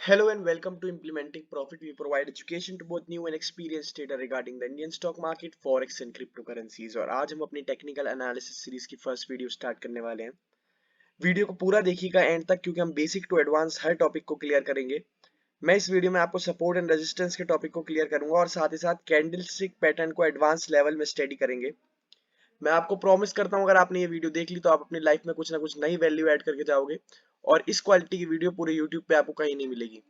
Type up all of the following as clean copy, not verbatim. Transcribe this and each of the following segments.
Hello and welcome to Implementing Profit. We provide education to both new and experienced trader regarding the Indian stock market, forex and cryptocurrencies। और आज हम अपनी technical analysis series की first video start करने वाले हैं। Video को पूरा देखिएगा एंड तक, क्योंकि हम बेसिक टू एडवांस हर टॉपिक को क्लियर करेंगे। मैं इस वीडियो में आपको सपोर्ट एंड रेजिस्टेंस के टॉपिक को क्लियर करूंगा और साथ ही साथ कैंडलस्टिक पैटर्न को एडवांस लेवल में स्टडी करेंगे। मैं आपको प्रॉमिस करता हूं, अगर आपने ये वीडियो देख ली तो आप अपनी लाइफ में कुछ ना कुछ नई वैल्यू ऐड करके जाओगे और इस क्वालिटी की वीडियो पूरे यूट्यूब पे आपको कहीं नहीं मिलेगी।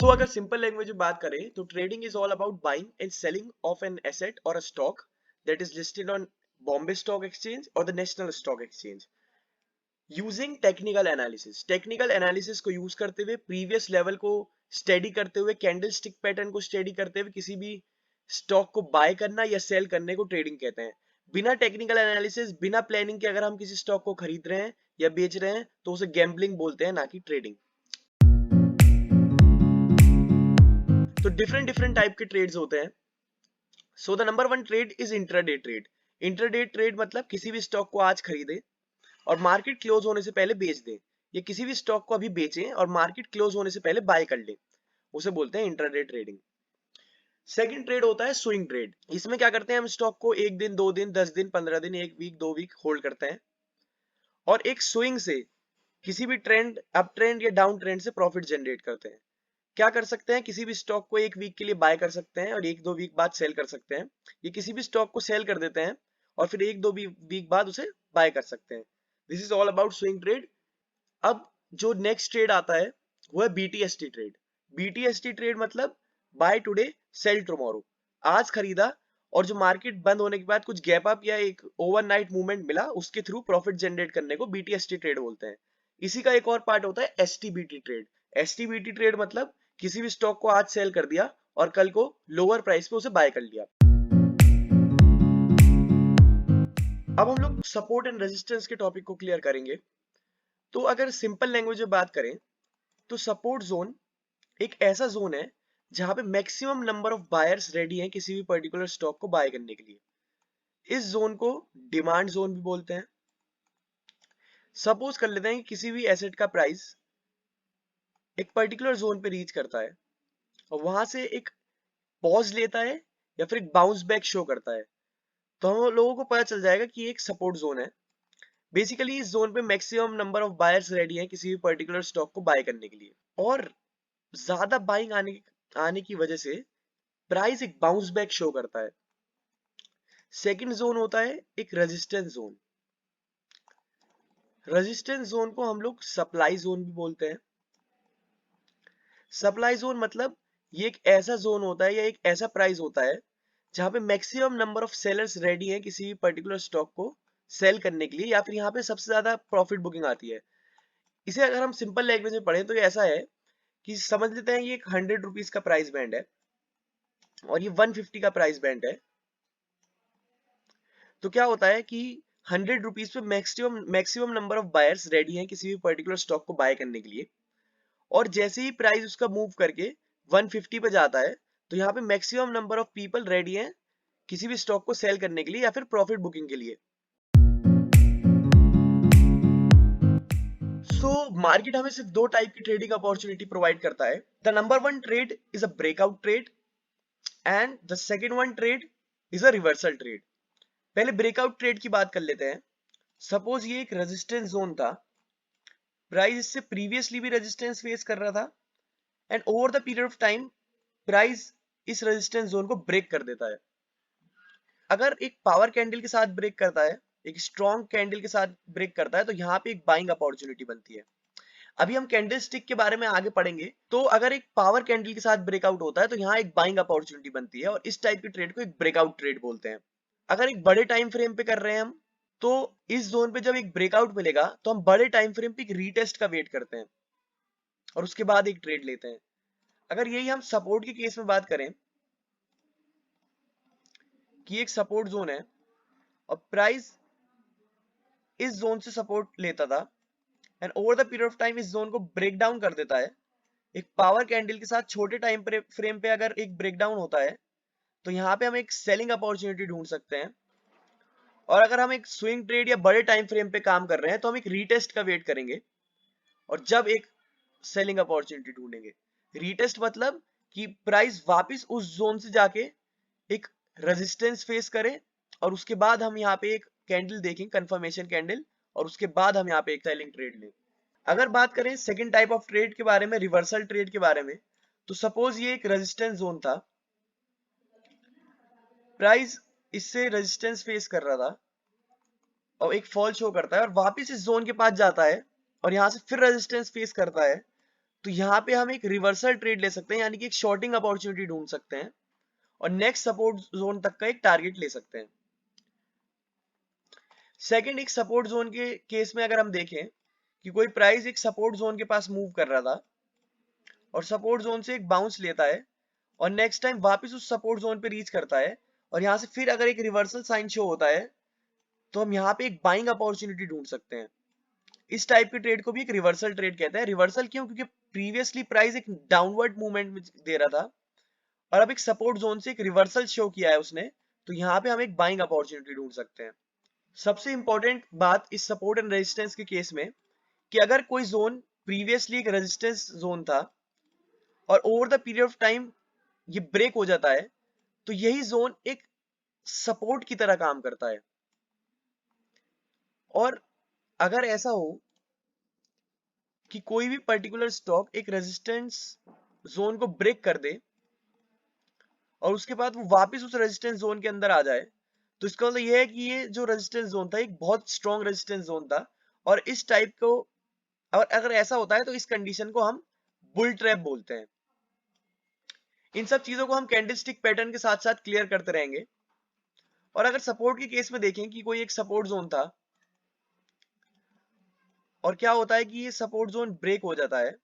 अगर सिंपल लैंग्वेज में बात करें तो trading is all about buying and selling of an asset और a stock that is listed on Bombay stock exchange और the national stock exchange using technical analysis. Technical analysis को यूज करते हुए, प्रीवियस लेवल को स्टडी करते हुए, candlestick pattern को study करते हुए किसी भी स्टॉक को बाय करना या सेल करने को ट्रेडिंग कहते हैं। बिना टेक्निकल एनालिसिस, बिना प्लानिंग के अगर हम किसी स्टॉक को खरीद रहे हैं या बेच रहे हैं तो उसे गैम्बलिंग बोलते हैं, ना कि ट्रेडिंग। तो डिफरेंट टाइप के ट्रेड्स होते हैं। So the number one trade is intraday trade. Intraday trade मतलब किसी भी स्टॉक को आज खरीदे और मार्केट क्लोज होने से पहले बेच दे, या किसी भी स्टॉक को अभी बेचें और मार्केट क्लोज होने से पहले बाय कर ले, उसे बोलते हैं इंट्राडे ट्रेडिंग। सेकंड ट्रेड होता है स्विंग ट्रेड। इसमें क्या करते हैं, हम स्टॉक को 1 दिन, 2 दिन, 10 दिन, 15 दिन, 1 वीक, 2 वीक होल्ड करते हैं और एक स्विंग से किसी भी ट्रेंड, अप ट्रेंड या डाउन ट्रेंड से प्रॉफिट जनरेट करते हैं। क्या कर सकते हैं, किसी भी स्टॉक को 1 वीक के लिए बाय कर सकते हैं और 1-2 वीक बाद सेल कर सकते हैं, ये किसी भी स्टॉक को सेल कर देते हैं और फिर 1-2 वीक बाद उसे बाय कर सकते हैं। This is all about swing trade. अब जो नेक्स्ट ट्रेड आता है वो है बीटीएसटी ट्रेड। बीटीएसटी ट्रेड मतलब बाय टुडे सेल टुमारो। आज खरीदा और जो मार्केट बंद होने के बाद कुछ गैप अप या एक ओवरनाइट मूवमेंट मिला, उसके थ्रू प्रॉफिट जनरेट करने को बीटीएसटी ट्रेड बोलते हैं। इसी का एक और पार्ट होता है एसटीबीटी ट्रेड। एसटीबीटी ट्रेड मतलब किसी भी स्टॉक को आज सेल कर दिया और कल को लोअर प्राइस पे उसे बाय कर लिया। अब हम लोग सपोर्ट एंड रेजिस्टेंस के टॉपिक को क्लियर करेंगे। तो अगर सिंपल लैंग्वेज में बात करें तो सपोर्ट जोन एक ऐसा जोन है जहां पे maximum number of buyers ready हैं किसी भी पर्टिकुलर स्टॉक को बाय करने के लिए। इस जोन को डिमांड जोन भी बोलते हैं। सपोज कर लेते हैं कि किसी भी एसेट का प्राइस एक पर्टिकुलर जोन पे रीच करता है और वहां से एक पॉज लेता है या फिर एक बाउंस बैक शो करता है, तो हम लोगों को पता चल जाएगा कि एक सपोर्ट जोन है। बेसिकली इस जोन पे maximum number of buyers ready हैं किसी भी पर्टिकुलर स्टॉक को बाय करने के लिए, और ज्यादा बाइंग आने की वजह से प्राइस एक बाउंस बैक शो करता है। सेकंड जोन होता है एक रेजिस्टेंस जोन। रेजिस्टेंस जोन को हम लोग सप्लाई जोन भी बोलते हैं। सप्लाई जोन मतलब ये एक ऐसा जोन होता है या एक ऐसा प्राइस होता है जहां पे maximum number of sellers ready हैं किसी भी पर्टिकुलर स्टॉक को सेल करने के लिए, या फिर यहाँ पे सबसे ज्यादा प्रॉफिट बुकिंग आती है। इसे अगर हम सिंपल लैंग्वेज में पढ़ें तो ये ऐसा है कि समझ लेते हैं ये एक 100 रुपीज का प्राइस बैंड है और ये 150 का प्राइस बैंड है। तो क्या होता है कि 100 रुपीज पे maximum number of buyers ready हैं किसी भी पर्टिकुलर स्टॉक को बाय करने के लिए, और जैसे ही प्राइस उसका मूव करके 150 पे जाता है तो यहाँ पे maximum number of people ready हैं किसी भी स्टॉक को सेल करने के लिए या फिर प्रॉफिट बुकिंग के लिए। मार्केट हमें सिर्फ 2 टाइप की ट्रेडिंग अपॉर्चुनिटी प्रोवाइड करता है। The number one trade is a breakout trade and the second one trade is a reversal trade. पहले ब्रेकआउट ट्रेड की बात कर लेते हैं। सपोज ये एक रेजिस्टेंस जोन था, प्राइस इससे प्रीवियसली भी रेजिस्टेंस फेस कर रहा था and over the period of time price इस रेजिस्टेंस जोन को ब्रेक कर देता है। अगर एक पावर कैंडल के साथ ब्रेक करता है, एक स्ट्रॉन्ग कैंडल के साथ ब्रेक करता है, तो यहाँ पे एक बाइंग अपॉर्चुनिटी बनती है। अभी हम कैंडल स्टिक के बारे में आगे पढ़ेंगे। तो अगर एक पावर कैंडल के साथ ब्रेकआउट होता है तो यहाँ एक बाइंग अपॉर्चुनिटी बनती है और इस टाइप की ट्रेड को एक ब्रेकआउट ट्रेड बोलते हैं। अगर एक बड़े टाइम फ्रेम पे कर रहे हैं हम, तो इस जोन पे जब एक ब्रेकआउट मिलेगा तो हम बड़े टाइम फ्रेम पे एक रीटेस्ट का वेट करते हैं और उसके बाद एक ट्रेड लेते हैं। अगर यही हम सपोर्ट के केस में बात करें कि एक सपोर्ट जोन है और प्राइस इस जोन से सपोर्ट लेता था and over the period of time इस जोन को ब्रेक डाउन कर देता है, एक पावर कैंडल के साथ छोटे टाइम फ्रेम पे अगर एक ब्रेकडाउन होता है तो यहाँ पे हम एक सेलिंग अपॉर्चुनिटी ढूंढ सकते हैं। और अगर हम एक स्विंग ट्रेड या बड़े टाइम फ्रेम पे काम कर रहे हैं तो हम एक रीटेस्ट का वेट करेंगे और जब एक सेलिंग अपॉर्चुनिटी ढूंढेंगे। रीटेस्ट मतलब कि प्राइस वापस उस जोन से जाके एक रेजिस्टेंस फेस करे और उसके बाद हम यहाँ पे एक कैंडल देखें, कंफर्मेशन कैंडल, और उसके बाद हम यहाँ पे एक सेलिंग ट्रेड लें। अगर बात करें सेकंड टाइप ऑफ ट्रेड के बारे में, रिवर्सल ट्रेड के बारे में, तो सपोज ये एक रेजिस्टेंस जोन था, प्राइस इससे रेजिस्टेंस फेस कर रहा था और एक फॉल शो करता है और वापस इस जोन के पास जाता है और यहां से फिर रेजिस्टेंस फेस करता है, तो यहाँ पे हम एक रिवर्सल ट्रेड ले सकते हैं, यानी कि एक शॉर्टिंग अपॉर्चुनिटी ढूंढ सकते हैं और नेक्स्ट सपोर्ट जोन तक का एक टारगेट ले सकते हैं। सेकंड, एक सपोर्ट जोन के केस में अगर हम देखें कि कोई प्राइस एक सपोर्ट जोन के पास मूव कर रहा था और सपोर्ट जोन से एक बाउंस लेता है और नेक्स्ट टाइम वापस उस सपोर्ट जोन पे रीच करता है और यहाँ से फिर अगर एक रिवर्सल साइन शो होता है तो हम यहाँ पे एक बाइंग अपॉर्चुनिटी ढूंढ सकते हैं। इस टाइप के ट्रेड को भी एक रिवर्सल ट्रेड कहते हैं। रिवर्सल क्यों? क्योंकि प्रीवियसली प्राइस एक डाउनवर्ड मूवमेंट दे रहा था और अब एक सपोर्ट जोन से एक रिवर्सल शो किया है उसने, तो यहाँ पे हम एक बाइंग अपॉर्चुनिटी ढूंढ सकते हैं। सबसे इंपॉर्टेंट बात इस सपोर्ट एंड रेजिस्टेंस के केस में कि अगर कोई जोन प्रीवियसली एक रेजिस्टेंस जोन था और over the period of time ये ब्रेक हो जाता है, तो यही जोन एक सपोर्ट की तरह काम करता है। और अगर ऐसा हो कि कोई भी पर्टिकुलर स्टॉक एक रेजिस्टेंस जोन को ब्रेक कर दे और उसके बाद वो वापस उस रेजिस्टेंस जोन के अंदर आ जाए, तो इसका मतलब ये है कि ये जो रेजिस्टेंस जोन था एक बहुत स्ट्रॉन्ग रेजिस्टेंस जोन था और इस टाइप को, और अगर ऐसा होता है तो इस कंडीशन को हम बुल ट्रैप बोलते हैं। इन सब चीजों को हम कैंडलस्टिक पैटर्न के साथ साथ क्लियर करते रहेंगे। और अगर सपोर्ट के केस में देखें कि कोई एक सपोर्ट जोन था और क्या होता है कि ये सपोर्ट जोन ब्रेक हो जाता है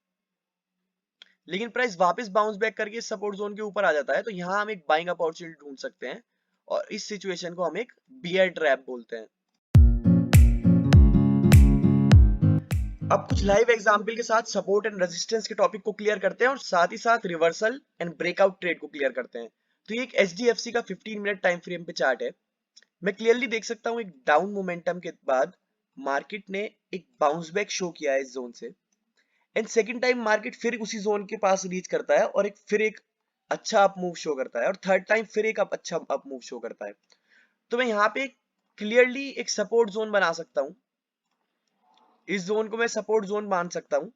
लेकिन प्राइस वापस बाउंस बैक करके इस सपोर्ट जोन के ऊपर आ जाता है, तो यहां हम एक बाइंग अपॉर्चुनिटी ढूंढ सकते हैं और इस सिचुएशन को हम एक बियर ट्रैप बोलते हैं। अब कुछ लाइव एग्जांपल के साथ सपोर्ट एंड रेजिस्टेंस के टॉपिक को क्लियर करते हैं और साथ ही साथ रिवर्सल एंड ब्रेकआउट ट्रेड को क्लियर करते हैं। तो ये एक एचडीएफसी का 15 मिनट टाइम फ्रेम पे चार्ट है। मैं क्लियरली देख सकता हूं एक डाउन मोमेंटम के बाद मार्केट ने एक बाउंस बैक शो किया है इस जोन से एंड सेकंड टाइम मार्केट फिर उसी जोन के पास रीच करता है और फिर एक अच्छा अप मूव शो करता है और थर्ड टाइम फिर एक अच्छा अप मूव शो करता है। तो मैं यहाँ पे क्लियरली एक सपोर्ट जोन बना सकता हूँ, इस जोन को मैं सपोर्ट जोन मान सकता हूँ।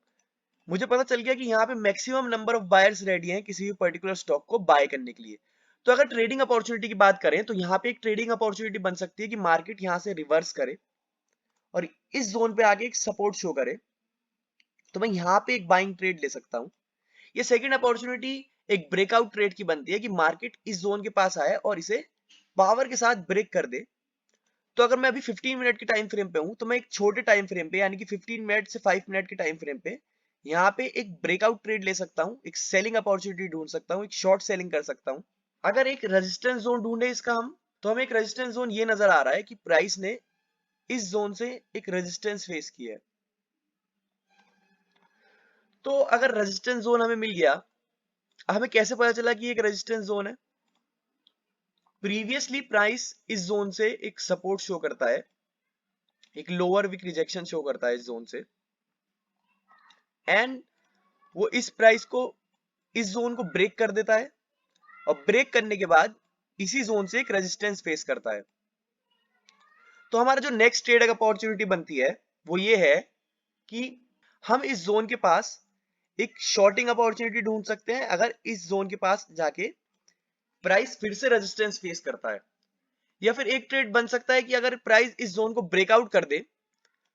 मुझे पता चल गया कि यहाँ पे maximum number of buyers ready हैं किसी भी पर्टिकुलर स्टॉक को बाय करने के लिए। तो अगर ट्रेडिंग अपॉर्चुनिटी की बात करें तो यहाँ पे एक ट्रेडिंग अपॉर्चुनिटी बन सकती है कि मार्केट यहाँ से रिवर्स करे और इस जोन पे आगे एक सपोर्ट शो करे, तो मैं यहाँ पे एक बाइंग ट्रेड ले सकता हूँ। ये सेकंड अपॉर्चुनिटी एक ब्रेकआउट ट्रेड की बनती है कि मार्केट इस जोन के पास आए और इसे पावर के साथ ब्रेक कर दे। तो अगर मैं अभी 15 मिनट के टाइम फ्रेम पे हूं तो मैं एक छोटे टाइम फ्रेम पे यानी कि 15 मिनट से 5 मिनट के टाइम फ्रेम पे यहाँ पे एक ब्रेकआउट ट्रेड ले सकता हूँ, एक सेलिंग अपॉर्चुनिटी ढूंढ सकता हूँ, एक शॉर्ट सेलिंग कर सकता हूँ। अगर एक रेजिस्टेंस जोन ढूंढे इसका हम, तो हमें एक रेजिस्टेंस जोन ये नजर आ रहा है कि प्राइस ने इस जोन से एक रेजिस्टेंस फेस किया है। तो अगर रेजिस्टेंस जोन हमें मिल गया, हमें कैसे पता चला कि एक रेजिस्टेंस जोन है? प्रीवियसली प्राइस इस जोन से एक सपोर्ट शो करता है, एक लोअर विक रिजेक्शन शो करता है इस जोन से एंड वो इस प्राइस को, इस जोन को ब्रेक कर देता है और ब्रेक करने के बाद इसी जोन से एक रेजिस्टेंस फेस करता है। तो हमारा जो नेक्स्ट ट्रेड अपॉर्चुनिटी बनती है वो ये है कि हम इस जोन के पास एक शॉर्टिंग अपॉर्चुनिटी ढूंढ सकते हैं अगर इस जोन के पास जाके प्राइस फिर से रेजिस्टेंस फेस करता है, या फिर एक ट्रेड बन सकता है कि अगर प्राइस इस जोन को ब्रेकआउट कर दे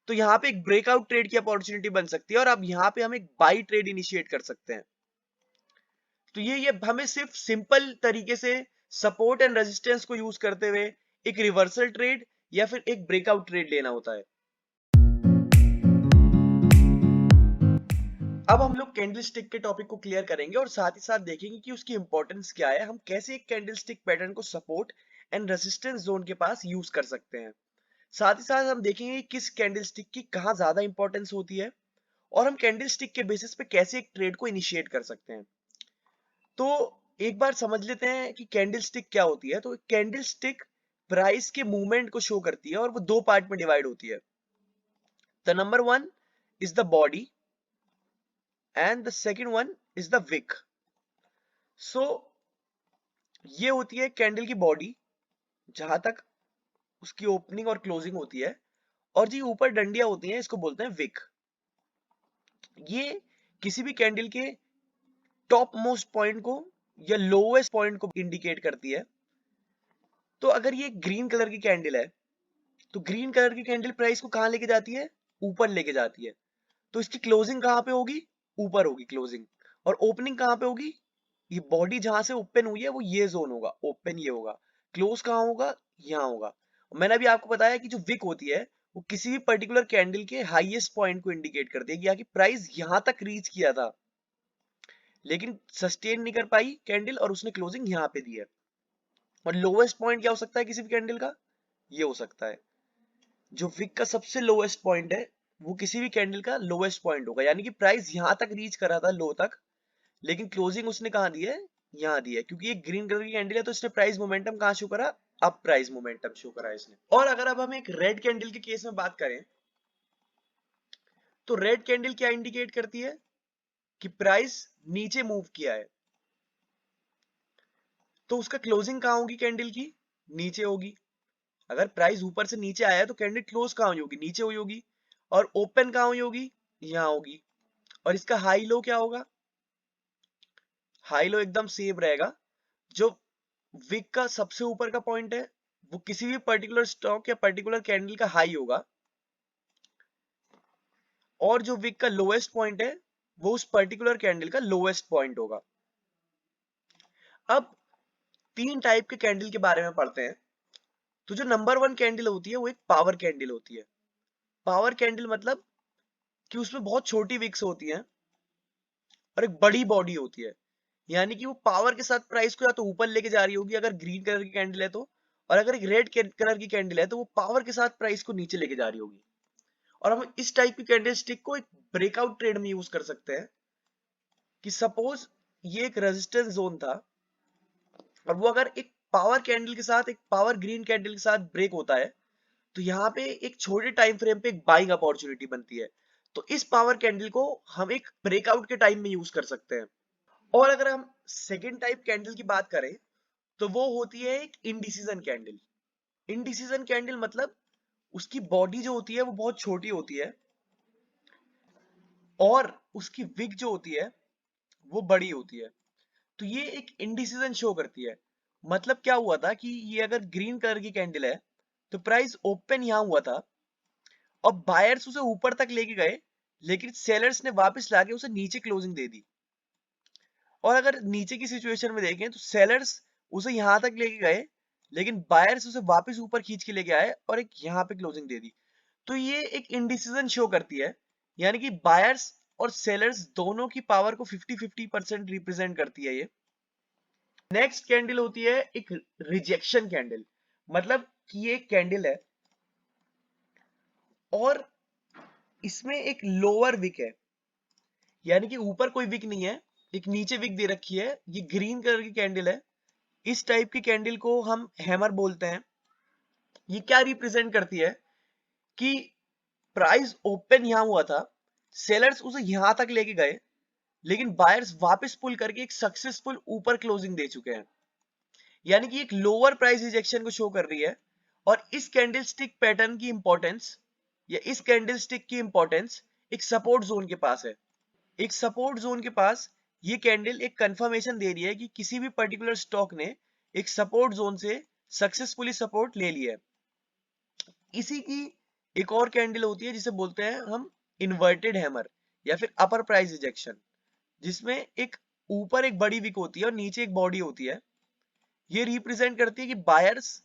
तो यहाँ पे एक ब्रेकआउट ट्रेड की अपॉर्चुनिटी बन सकती है और अब यहाँ पे हम एक बाई ट्रेड इनिशिएट कर सकते हैं। तो ये हमें सिर्फ सिंपल तरीके से सपोर्ट एंड रेजिस्टेंस को यूज करते हुए एक रिवर्सल ट्रेड या फिर एक ब्रेकआउट ट्रेड लेना होता है। अब हम लोग कैंडलस्टिक के टॉपिक को क्लियर करेंगे और साथ ही साथ देखेंगे कि उसकी इंपॉर्टेंस क्या है, हम कैसे एक कैंडलस्टिक पैटर्न को सपोर्ट एंड रेजिस्टेंस जोन के पास यूज कर सकते हैं। साथ ही साथ हम देखेंगे किस कैंडलस्टिक की कहाँ ज्यादा इंपॉर्टेंस होती है और हम कैंडलस्टिक के बेसिस पे कैसे एक ट्रेड को इनिशिएट कर सकते हैं। तो एक बार समझ लेते हैं कि कैंडलस्टिक क्या होती है। तो कैंडलस्टिक प्राइस के मूवमेंट को शो करती है और वो दो पार्ट में डिवाइड होती है। The number one is the body and the second one is the wick. So ये होती है कैंडल की बॉडी, जहां तक उसकी ओपनिंग और क्लोजिंग होती है, और जी ऊपर डंडियां होती हैं, इसको बोलते हैं विक। ये किसी भी कैंडल के टॉप मोस्ट पॉइंट को या लोवेस्ट पॉइंट को इंडिकेट करती है। तो अगर ये ग्रीन कलर की कैंडल है, तो ग्रीन कलर की कैंडल प्राइस को कहां लेके जाती है? ऊपर लेके जाती है। तो इसकी क्लोजिंग कहां पे होगी? ऊपर होगी क्लोजिंग। और ओपनिंग कहां पे होगी? ये बॉडी जहां से ओपन हुई है वो ये जोन होगा, ओपन ये होगा। क्लोज कहां होगा? यहाँ होगा। मैंने अभी आपको बताया कि जो विक होती है वो किसी भी पर्टिकुलर कैंडल के हाईएस्ट पॉइंट को इंडिकेट करती है कि यहाँ की प्राइस यहां तक रीच किया था, लेकिन सस्टेन नहीं कर पाई कैंडल और उसने क्लोजिंग यहाँ पे दी है। और लोवेस्ट पॉइंट क्या हो सकता है किसी भी कैंडल का? ये हो सकता है। जो विक का सबसे लोवेस्ट पॉइंट है वो किसी भी कैंडल का लोवेस्ट पॉइंट होगा, यानी कि प्राइस यहां तक रीच करा था लो तक, लेकिन क्लोजिंग उसने कहां दी है? यहाँ दी है। क्योंकि ये ग्रीन कलर की कैंडल है तो इसने प्राइस मोमेंटम कहां शो करा? अप प्राइस मोमेंटम शो करा इसने। और अगर अब हम एक रेड कैंडल के केस में बात करें, तो रेड कैंडल क्या इंडिकेट करती है? कि प्राइस नीचे मूव किया है। तो उसका क्लोजिंग कहां होगी कैंडल की? नीचे होगी। अगर प्राइस ऊपर से नीचे आया है तो कैंडल क्लोज कहां हुई होगी? नीचे हुई होगी। और ओपन कहां हुई होगी? यहां होगी। और इसका हाई लो क्या होगा? हाई लो एकदम सेम रहेगा। जो विक का सबसे ऊपर का पॉइंट है वो किसी भी पर्टिकुलर स्टॉक या पर्टिकुलर कैंडल का हाई होगा, और जो विक का लोएस्ट पॉइंट है वो उस पर्टिकुलर कैंडल का लोएस्ट पॉइंट होगा। अब तीन टाइप के कैंडल के बारे में पढ़ते हैं। तो जो नंबर वन कैंडल होती है वो एक पावर कैंडल होती है। पावर कैंडल मतलब कि उसमें बहुत छोटी विक्स होती हैं और एक बड़ी बॉडी होती है, यानी कि वो पावर के साथ प्राइस को या तो ऊपर लेके जा रही होगी अगर ग्रीन कलर की कैंडल है तो, और अगर एक रेड कलर की कैंडल है तो वो पावर के साथ प्राइस को नीचे लेके जा रही होगी। और हम इस टाइप की कैंडल स्टिक को एक ब्रेकआउट ट्रेड में यूज कर सकते हैं कि सपोज ये एक रेजिस्टेंस जोन था और वो अगर एक पावर कैंडल के साथ, एक पावर ग्रीन कैंडल के साथ ब्रेक होता है, तो यहाँ पे एक छोटे टाइम फ्रेम पे एक बाइंग अपॉर्चुनिटी बनती है। तो इस पावर कैंडल को हम एक ब्रेकआउट के टाइम में यूज कर सकते हैं। और अगर हम सेकेंड टाइप कैंडल की बात करें तो वो होती है एक इनडिसीजन कैंडल। इनडिसीजन कैंडल मतलब उसकी बॉडी जो होती है वो बहुत छोटी होती है और उसकी विक जो होती है वो बड़ी होती है। तो ये एक इनडिसीजन शो करती है। मतलब क्या हुआ था कि ये अगर ग्रीन कलर की कैंडल है तो प्राइस ओपन यहां हुआ था और बायर्स उसे ऊपर तक लेके गए, लेकिन सेलर्स ने वापस लाके उसे नीचे क्लोजिंग दे दी। और अगर नीचे की सिचुएशन में देखें तो सेलर्स उसे यहां तक लेके गए, लेकिन बायर्स उसे वापस ऊपर खींच के लेके आए और एक यहां पे क्लोजिंग दे दी। तो ये एक इंडिसीजन शो करती है, यानी कि बायर्स और सेलर्स दोनों की पावर को 50-50% रिप्रेजेंट करती है ये। नेक्स्ट कैंडल होती है एक रिजेक्शन कैंडल। मतलब कि ये कैंडल है और इसमें एक लोअर विक है, यानी कि ऊपर कोई विक नहीं है, एक नीचे विक दे रखी है। ये ग्रीन कलर की कैंडल है। इस टाइप की कैंडल को हम हैमर बोलते हैं। ये क्या रिप्रेजेंट करती है कि प्राइस ओपन यहां हुआ था, सेलर्स उसे यहां तक लेके गए, लेकिन बायर्स वापस पुल करके एक सक्सेसफुल ऊपर क्लोजिंग दे चुके हैं, यानी कि एक लोअर प्राइस रिजेक्शन को शो कर रही है। और इस कैंडल स्टिक पैटर्न की इंपॉर्टेंस या इस कैंडल स्टिक की इंपॉर्टेंस एक सपोर्ट जोन के पास है। एक सपोर्ट जोन के पास ये कैंडल एक कंफर्मेशन दे रही है कि किसी भी पर्टिकुलर स्टॉक ने एक सपोर्ट जोन से सक्सेसफुली सपोर्ट ले लिया है। इसी की एक और कैंडल होती है जिसे बोलते हैं हम इन्वर्टेड हैमर या फिर अपर प्राइस रिजेक्शन, जिसमें एक ऊपर एक बड़ी विक होती है और नीचे एक बॉडी होती है। ये रिप्रेजेंट करती है कि बायर्स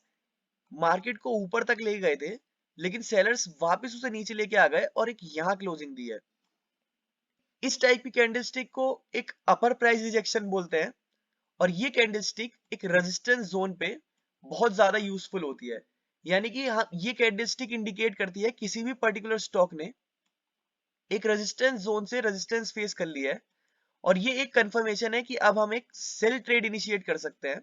मार्केट को ऊपर तक ले गए थे, लेकिन सेलर्स वापस उसे नीचे लेके आ गए और एक यहां क्लोजिंग दी है। इस टाइप की कैंडलस्टिक को एक अपर प्राइस रिजेक्शन बोलते हैं। और ये कैंडलस्टिक एक रेजिस्टेंस जोन पे बहुत ज्यादा यूजफुल होती है, यानी कि ये कैंडलस्टिक इंडिकेट करती है किसी भी पर्टिकुलर स्टॉक ने एक रेजिस्टेंस जोन से रेजिस्टेंस फेस कर लिया है, और ये एक कंफर्मेशन है कि अब हम एक सेल ट्रेड इनिशिएट कर सकते हैं।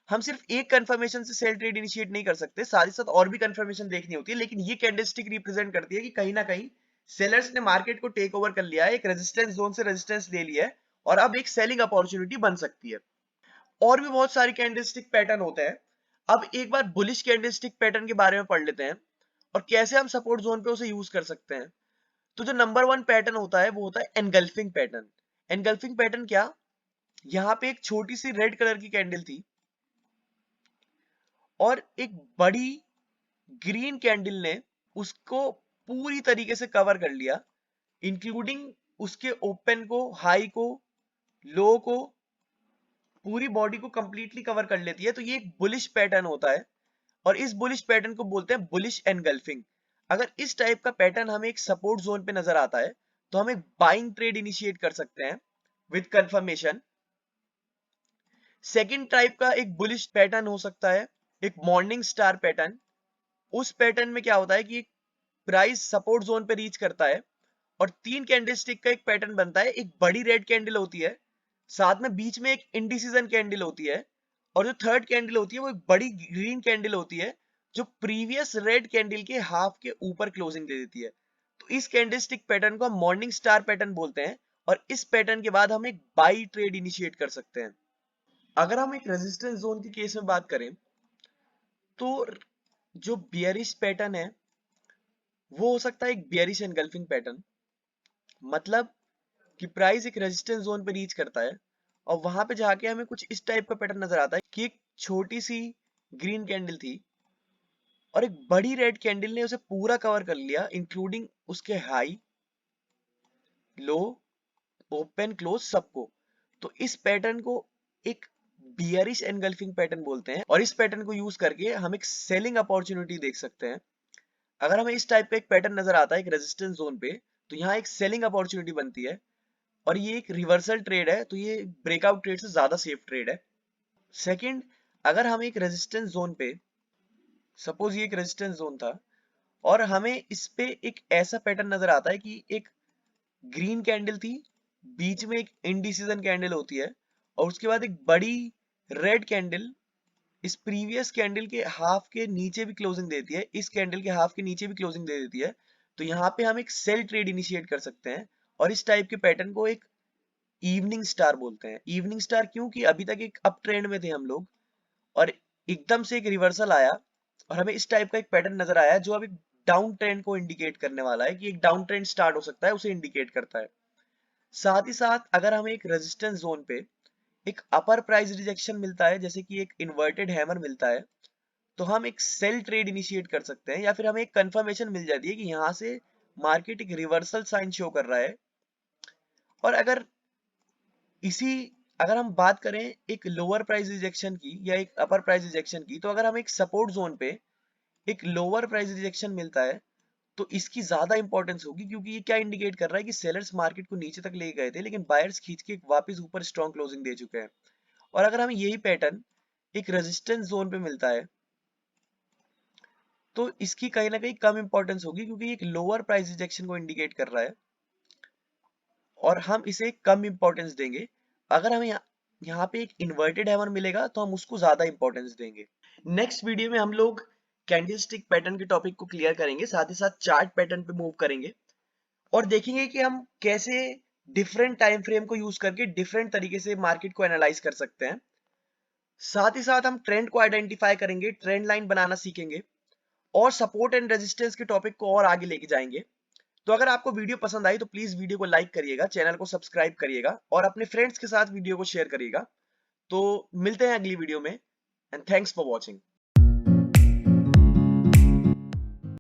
हम सिर्फ एक कंफर्मेशन से सेल ट्रेड इनिशिएट नहीं कर सकते, साथ ही साथ और भी कंफर्मेशन देखनी होती है, लेकिन ये कैंडलस्टिक रिप्रेजेंट करती है कि कहीं ना कहीं सेलर्स ने मार्केट को टेक ओवर कर लिया है, एक रेजिस्टेंस जोन से रेजिस्टेंस ले लिया है और अब एक सेलिंग अपॉर्चुनिटी बन सकती है। और भी बहुत सारे कैंडलस्टिक पैटर्न होते हैं। अब एक बार बुलिश कैंडलस्टिक पैटर्न के बारे में पढ़ लेते हैं और कैसे हम सपोर्ट जोन पे उसे यूज कर सकते हैं। तो जो नंबर 1 पैटर्न होता है वो होता है एनगल्फिंग पैटर्न। एनगल्फिंग पैटर्न क्या, यहाँ पे एक छोटी सी रेड कलर की कैंडल थी और एक बड़ी ग्रीन कैंडल ने उसको पूरी तरीके से कवर कर लिया, इंक्लूडिंग उसके ओपन को, हाई को, लो को, पूरी बॉडी को कंप्लीटली कवर कर लेती है। तो ये एक बुलिश पैटर्न होता है और इस बुलिश पैटर्न को बोलते हैं बुलिश एनगल्फिंग। अगर इस टाइप का पैटर्न हमें एक सपोर्ट जोन पे नजर आता है तो हम एक बाइंग ट्रेड इनिशिएट कर सकते हैं विद कंफर्मेशन। सेकंड टाइप का एक बुलिश पैटर्न हो सकता है एक मॉर्निंग स्टार पैटर्न। उस पैटर्न में क्या होता है कि प्राइस सपोर्ट जोन पे रीच करता है और 3 कैंडलस्टिक का एक पैटर्न बनता है। एक बड़ी रेड कैंडल होती है, साथ में बीच में एक इंडिसीजन कैंडल होती है और जो थर्ड कैंडल होती है वो एक बड़ी ग्रीन कैंडल होती है जो प्रीवियस रेड कैंडल के हाफ के ऊपर क्लोजिंग दे देती है। तो इस कैंडलस्टिक पैटर्न को हम मॉर्निंग स्टार पैटर्न बोलते हैं और इस पैटर्न के बाद हम एक बाई ट्रेड इनिशिएट कर सकते हैं। अगर हम एक रेजिस्टेंस जोन के केस में बात करें तो जो बियरिश पैटर्न है वो हो सकता है एक बियरिश एनगल्फिंग पैटर्न। मतलब कि प्राइस एक रेजिस्टेंस जोन पे रीच करता है और वहां पे जाके हमें कुछ इस टाइप का पैटर्न नजर आता है कि एक छोटी सी ग्रीन कैंडल थी और एक बड़ी रेड कैंडल ने उसे पूरा कवर कर लिया, इंक्लूडिंग उसके हाई, लो, ओपन, क्लोज सबको। तो इस पैटर्न को एक बियरिश एनगल्फिंग पैटर्न बोलते हैं और इस पैटर्न को यूज करके हम एक सेलिंग अपॉर्चुनिटी देख सकते हैं। अगर हमें इस टाइप का एक पैटर्न नजर आता है एक रेजिस्टेंस जोन पे तो यहाँ एक सेलिंग अपॉर्चुनिटी बनती है और ये एक रिवर्सल ट्रेड है, तो ये ब्रेकआउट ट्रेड से ज्यादा सेफ ट्रेड है। सेकंड, अगर हम एक रेजिस्टेंस जोन पे, सपोज ये एक रेजिस्टेंस जोन था और हमें इस पे एक ऐसा पैटर्न नजर आता है कि एक ग्रीन कैंडल थी, बीच में एक इंडिसीजन कैंडल होती है और उसके बाद एक बड़ी रेड कैंडल इस प्रीवियस कैंडल के हाफ के नीचे भी क्लोजिंग देती है, इस कैंडल के हाफ के नीचे भी क्लोजिंग दे देती है। तो यहाँ पे हम एक सेल ट्रेड इनिशिएट कर सकते हैं और इस टाइप के पैटर्न को एक इवनिंग स्टार बोलते हैं। इवनिंग स्टार क्योंकि अभी तक एक अप ट्रेंड में थे हम लोग और एकदम से एक रिवर्सल आया और हमें इस टाइप का एक पैटर्न नजर आया जो अब एक डाउन ट्रेंड को इंडिकेट करने वाला है कि एक डाउन ट्रेंड स्टार्ट हो सकता है, उसे इंडिकेट करता है। साथ ही साथ अगर हमें एक रेजिस्टेंस जोन पे एक अपर प्राइस रिजेक्शन मिलता है, जैसे कि एक इन्वर्टेड हैमर मिलता है, तो हम एक सेल ट्रेड इनिशिएट कर सकते हैं या फिर हमें एक कंफर्मेशन मिल जाती है कि यहाँ से मार्केट एक रिवर्सल साइन शो कर रहा है। और इसी अगर हम बात करें एक लोअर प्राइस रिजेक्शन की या एक अपर प्राइस रिजेक्शन की, तो अगर हमें एक सपोर्ट जोन पे एक लोअर प्राइस रिजेक्शन मिलता है तो इसकी ज्यादा इंपॉर्टेंस होगी क्योंकि ये क्या इंडिकेट कर रहा है कि सेलर्स मार्केट को नीचे तक ले गए थे लेकिन बायर्स खींच के वापस ऊपर स्ट्रॉन्ग क्लोजिंग दे चुके हैं। और अगर हमें यही पैटर्न एक रेजिस्टेंस जोन पे मिलता है तो इसकी कहीं ना कहीं कम इंपॉर्टेंस होगी क्योंकि एक लोअर प्राइस रिजेक्शन को इंडिकेट कर रहा है और हम इसे कम इंपॉर्टेंस देंगे। अगर हमें यहाँ पे एक इन्वर्टेड हैमर मिलेगा तो हम उसको ज्यादा इंपॉर्टेंस देंगे। नेक्स्ट वीडियो में हम लोग कैंडलस्टिक पैटर्न के टॉपिक को क्लियर करेंगे, साथ ही साथ चार्ट पैटर्न पे मूव करेंगे और देखेंगे कि हम कैसे डिफरेंट टाइम फ्रेम को यूज करके डिफरेंट तरीके से मार्केट को एनालाइज कर सकते हैं। साथ ही साथ हम ट्रेंड को आइडेंटिफाई करेंगे, ट्रेंड लाइन बनाना सीखेंगे और सपोर्ट एंड रेजिस्टेंस के टॉपिक को और आगे लेके जाएंगे। तो अगर आपको वीडियो पसंद आई तो प्लीज वीडियो को लाइक करिएगा, चैनल को सब्सक्राइब करिएगा और अपने फ्रेंड्स के साथ वीडियो को शेयर करिएगा। तो मिलते हैं अगली वीडियो में एंड थैंक्स फॉर वॉचिंग।